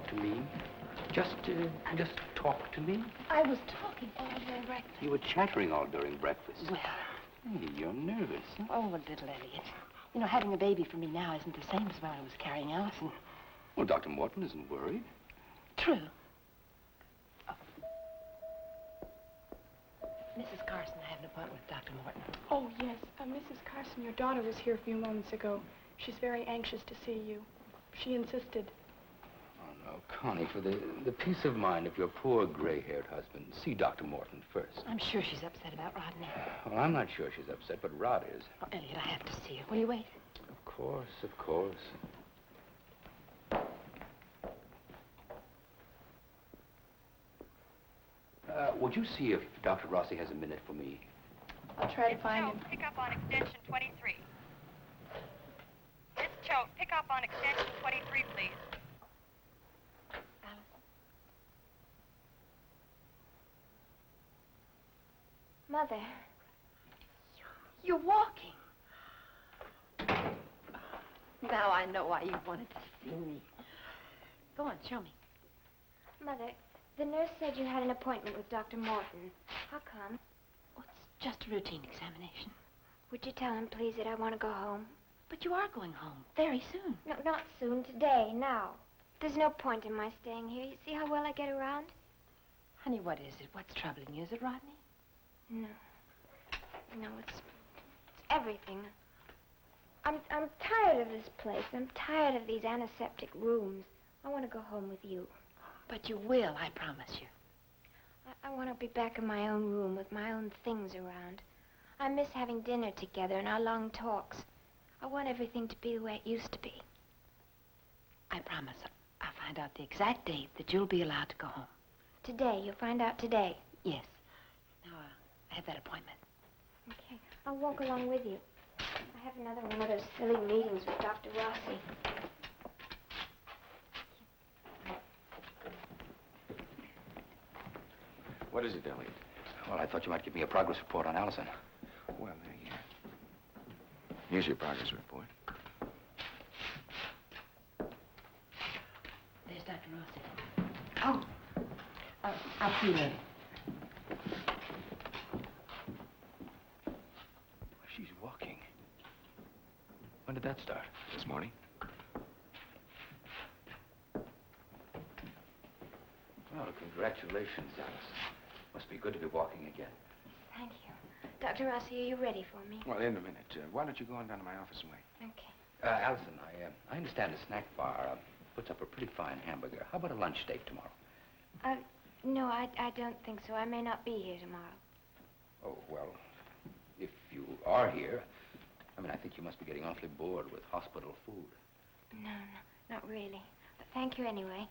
talk to me? Just talk to me? I was talking all during breakfast. You were chattering all during breakfast. Well... Hey, you're nervous, huh? Oh, a little, Elliot. You know, having a baby for me now isn't the same as when I was carrying Allison. Well, Dr. Morton isn't worried. True. Oh. Mrs. Carson, I have an appointment with Dr. Morton. Oh, yes. Mrs. Carson, your daughter was here a few moments ago. She's very anxious to see you. She insisted. Oh, no, Connie, for the peace of mind of your poor gray-haired husband, see Dr. Morton first. I'm sure she's upset about Rodney. Well, I'm not sure she's upset, but Rod is. Oh, Elliot, I have to see her. Will you wait? Of course, of course. Would you see if Dr. Rossi has a minute for me? I'll try to find him. Pick up on extension 23. Miss Cho, pick up on extension 23, please. Allison? Mother. You're walking. Now I know why you wanted to see me. Go on, show me. Mother, the nurse said you had an appointment with Dr. Morton. How come? Oh, it's just a routine examination. Would you tell him, please, that I want to go home? But you are going home very soon. No, not soon. Today, now. There's no point in my staying here. You see how well I get around? Honey, what is it? What's troubling you? Is it Rodney? No. No, it's everything. I'm tired of this place. I'm tired of these antiseptic rooms. I want to go home with you. But you will, I promise you. I want to be back in my own room with my own things around. I miss having dinner together and our long talks. I want everything to be the way it used to be. I promise. I'll find out the exact date that you'll be allowed to go home. Today? You'll find out today? Yes. Now, I have that appointment. Okay. I'll walk along with you. I have another one of those silly meetings with Dr. Rossi. What is it, Elliot? Well, I thought you might give me a progress report on Allison. Well, here's your progress report. There's Dr. Rossi. Oh, I'll see you later. She's walking. When did that start? This morning. Well, congratulations, Alice. Must be good to be walking again. Thank you. Dr. Rossi, are you ready for me? Well, in a minute. Why don't you go on down to my office and wait? Okay. Allison, I understand a snack bar puts up a pretty fine hamburger. How about a lunch date tomorrow? No, I don't think so. I may not be here tomorrow. Oh, well, if you are here, I think you must be getting awfully bored with hospital food. No, not really. But thank you anyway.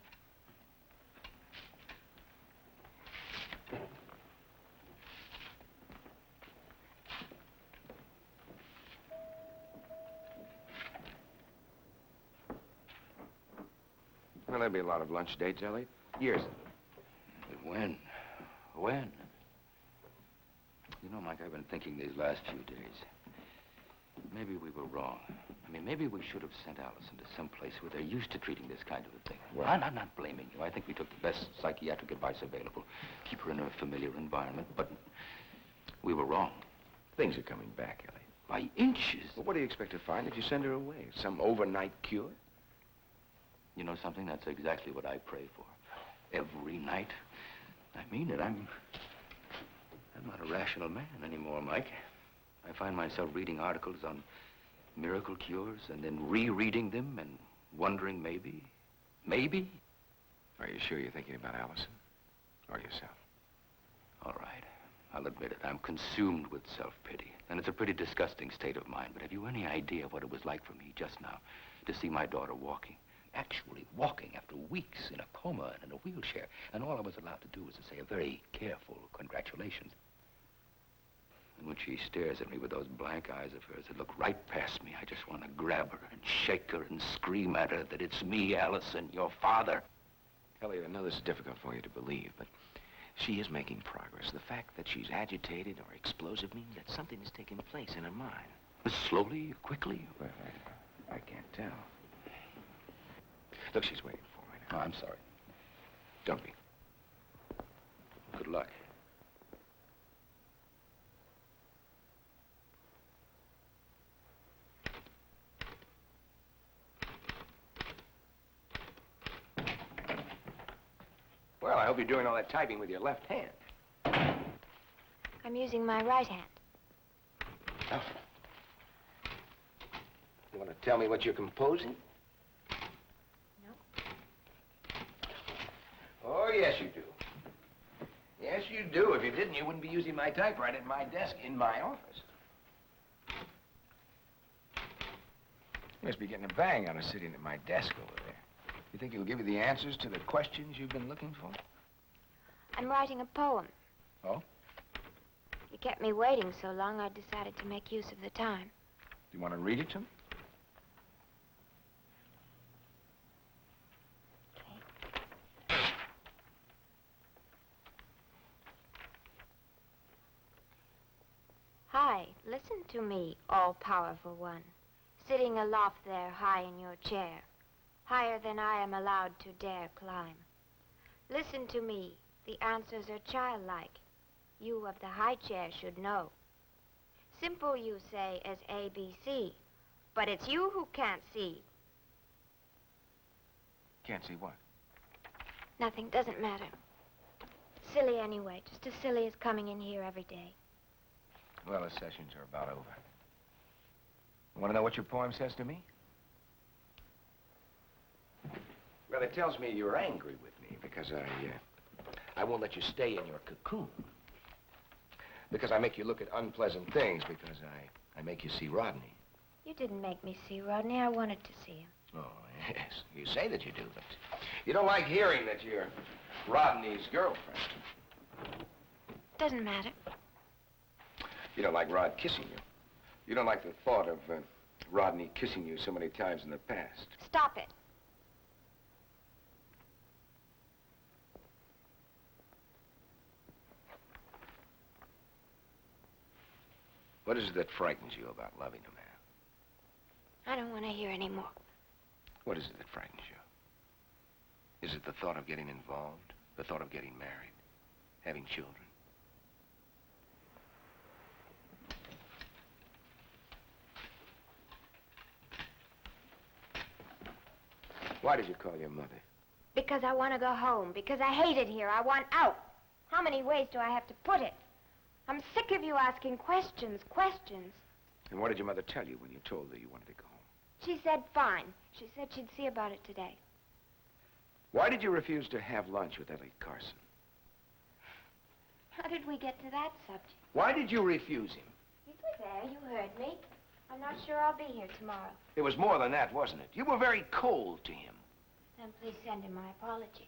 Well, there'll be a lot of lunch dates, Elliot. Years of them. But when? When? You know, Mike, I've been thinking these last few days. Maybe we were wrong. Maybe we should have sent Allison to some place where they're used to treating this kind of a thing. Well, I'm not blaming you. I think we took the best psychiatric advice available. Keep her in a familiar environment, but we were wrong. Things are coming back, Elliot. By inches. Well, what do you expect to find if you send her away? Some overnight cure? You know something? That's exactly what I pray for. Every night. I mean it. I'm not a rational man anymore, Mike. I find myself reading articles on miracle cures and then rereading them and wondering maybe. Are you sure you're thinking about Allison? Or yourself? All right. I'll admit it. I'm consumed with self-pity. And it's a pretty disgusting state of mind. But have you any idea what it was like for me just now to see my daughter walking? Actually walking after weeks in a coma and in a wheelchair. And all I was allowed to do was to say a very careful congratulations. And when she stares at me with those blank eyes of hers that look right past me, I just want to grab her and shake her and scream at her that it's me, Allison, your father. Elliot, I know this is difficult for you to believe, but she is making progress. The fact that she's agitated or explosive means that something is taking place in her mind. Slowly, quickly? Well, I can't tell. Look, she's waiting for me now. Oh, I'm sorry. Don't be. Good luck. Well, I hope you're doing all that typing with your left hand. I'm using my right hand. Oh. You want to tell me what you're composing? No. Oh, yes, you do. Yes, you do. If you didn't, you wouldn't be using my typewriter at my desk in my office. You must be getting a bang out of sitting at my desk over there. You think it'll give you the answers to the questions you've been looking for? I'm writing a poem. Oh? You kept me waiting so long, I decided to make use of the time. Do you want to read it to me? Hi, listen to me, all-powerful one, sitting aloft there high in your chair, higher than I am allowed to dare climb. Listen to me, the answers are childlike. You of the high chair should know. Simple, you say, as ABC, but it's you who can't see. Can't see what? Nothing, doesn't matter. Silly anyway, just as silly as coming in here every day. Well, the sessions are about over. You want to know what your poem says to me? Well, it tells me you're angry with me because I won't let you stay in your cocoon. Because I make you look at unpleasant things, because I make you see Rodney. You didn't make me see Rodney. I wanted to see him. Oh, yes. You say that you do, but you don't like hearing that you're Rodney's girlfriend. Doesn't matter. You don't like Rod kissing you. You don't like the thought of Rodney kissing you so many times in the past. Stop it. What is it that frightens you about loving a man? I don't want to hear any more. What is it that frightens you? Is it the thought of getting involved? The thought of getting married? Having children? Why did you call your mother? Because I want to go home. Because I hate it here. I want out. How many ways do I have to put it? I'm sick of you asking questions. And what did your mother tell you when you told her you wanted to go home? She said fine. She said she'd see about it today. Why did you refuse to have lunch with Elliot Carson? How did we get to that subject? Why did you refuse him? You were there. You heard me. I'm not sure I'll be here tomorrow. It was more than that, wasn't it? You were very cold to him. Then please send him my apologies.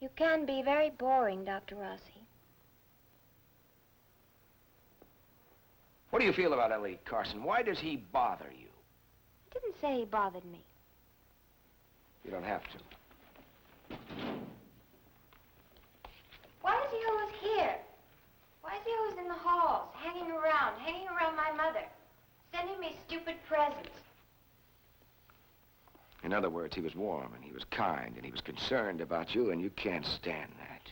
You can be very boring, Dr. Rossi. What do you feel about Elliot Carson? Why does he bother you? I didn't say he bothered me. You don't have to. Why is he always here? Why is he always in the halls, hanging around my mother, sending me stupid presents? In other words, he was warm, and he was kind, and he was concerned about you, and you can't stand that.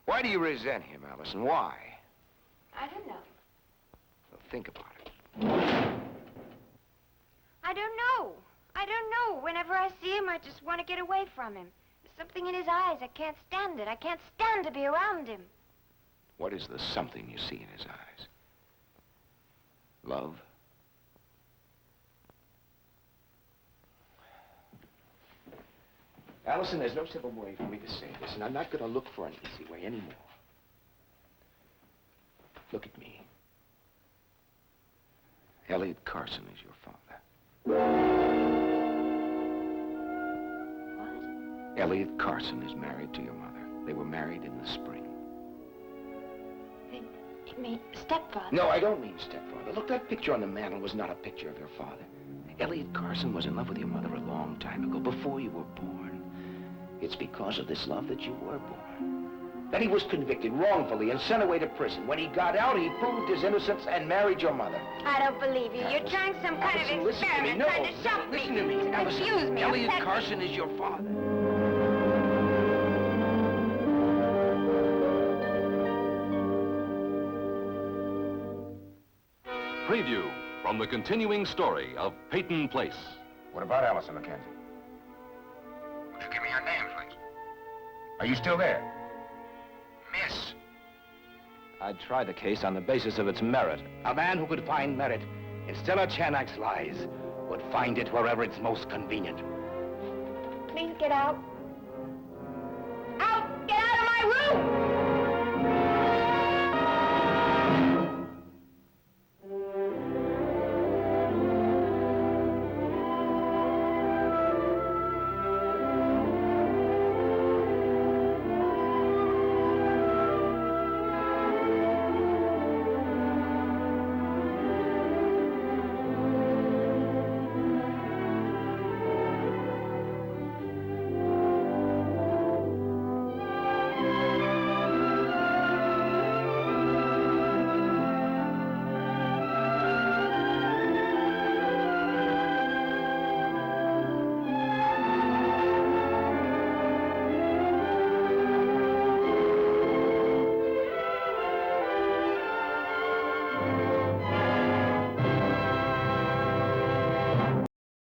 Why do you resent him, Allison? Why? I don't know. Well, think about it. I don't know. Whenever I see him, I just want to get away from him. There's something in his eyes. I can't stand it. I can't stand to be around him. What is the something you see in his eyes? Love? Allison, there's no simple way for me to say this, and I'm not going to look for an easy way anymore. Look at me. Elliot Carson is your father. What? Elliot Carson is married to your mother. They were married in the spring. You mean stepfather? No, I don't mean stepfather. Look, that picture on the mantel was not a picture of your father. Elliot Carson was in love with your mother a long time ago, before you were born. It's because of this love that you were born. That he was convicted wrongfully and sent away to prison. When he got out, he proved his innocence and married your mother. I don't believe you. You're trying some kind Allison, of listen to me. experiment, No, trying to shock me. listen to me. Allison, Excuse me. Elliot upset me. Carson is your father. Preview from the continuing story of Peyton Place. What about Allison McKenzie? Would you give me your name, please? Are you still there? Miss. I'd try the case on the basis of its merit. A man who could find merit in Stella Chanak's lies would find it wherever it's most convenient. Please get out. Out! Get out of my room!